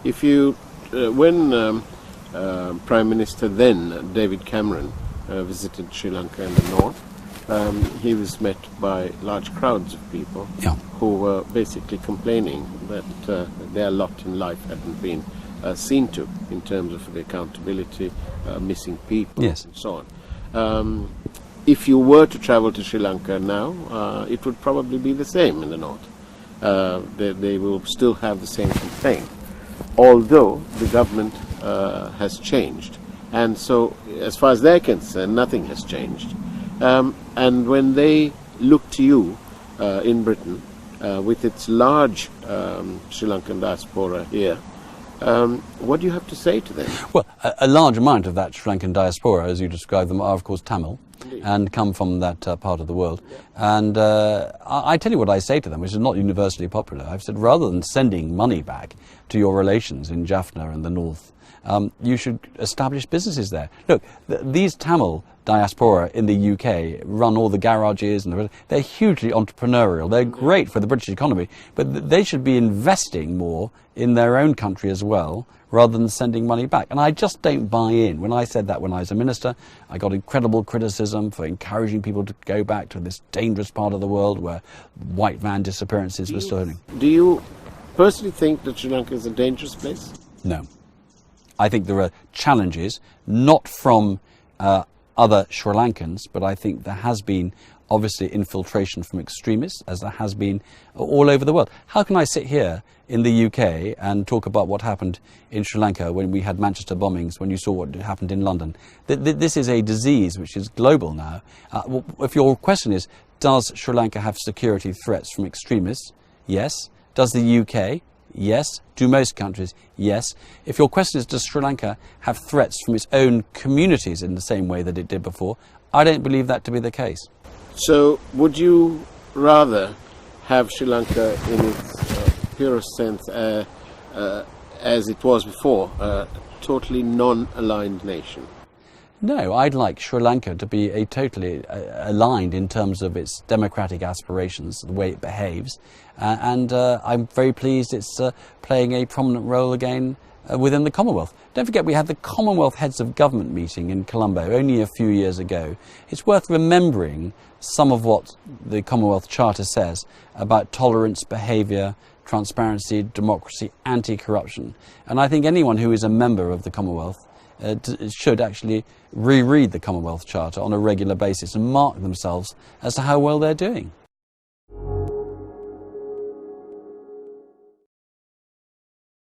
If you, when Prime Minister then, David Cameron, visited Sri Lanka in the north, he was met by large crowds of people who were basically complaining that their lot in life hadn't been seen to in terms of the accountability, missing people, and so on. If you were to travel to Sri Lanka now, it would probably be the same in the north. They will still have the same complaint, although the government has changed. And so, as far as they're concerned, nothing has changed. And when they look to you in Britain, with its large Sri Lankan diaspora here, what do you have to say to them? Well, a large amount of that Sri Lankan diaspora, as you describe them, are of course Tamil. Indeed. And come from that part of the world. Yeah. And I tell you what I say to them, which is not universally popular. I've said, rather than sending money back to your relations in Jaffna and the north, you should establish businesses there. Look, these Tamil diaspora in the UK run all the garages, and they're hugely entrepreneurial. They're great for the British economy, but they should be investing more in their own country as well, rather than sending money back. And I just don't buy in. When I said that when I was a minister, I got incredible criticism for encouraging people to go back to this dangerous part of the world where white van disappearances were still happening. Do you personally think that Sri Lanka is a dangerous place? No. I think there are challenges, not from other Sri Lankans, but I think there has been obviously infiltration from extremists, as there has been all over the world. How can I sit here in the UK and talk about what happened in Sri Lanka when we had Manchester bombings, when you saw what happened in London? This is a disease which is global now. If your question is, does Sri Lanka have security threats from extremists? Yes. Does the UK? Yes. Do most countries? Yes. If your question is, does Sri Lanka have threats from its own communities in the same way that it did before? I don't believe that to be the case. So, would you rather have Sri Lanka in its purest sense as it was before, a totally non-aligned nation? No, I'd like Sri Lanka to be a totally aligned in terms of its democratic aspirations, the way it behaves, and I'm very pleased it's playing a prominent role again within the Commonwealth. Don't forget, we had the Commonwealth Heads of Government meeting in Colombo only a few years ago. It's worth remembering some of what the Commonwealth Charter says about tolerance, behaviour, transparency, democracy, anti-corruption. And I think anyone who is a member of the Commonwealth should actually reread the Commonwealth Charter on a regular basis and mark themselves as to how well they're doing.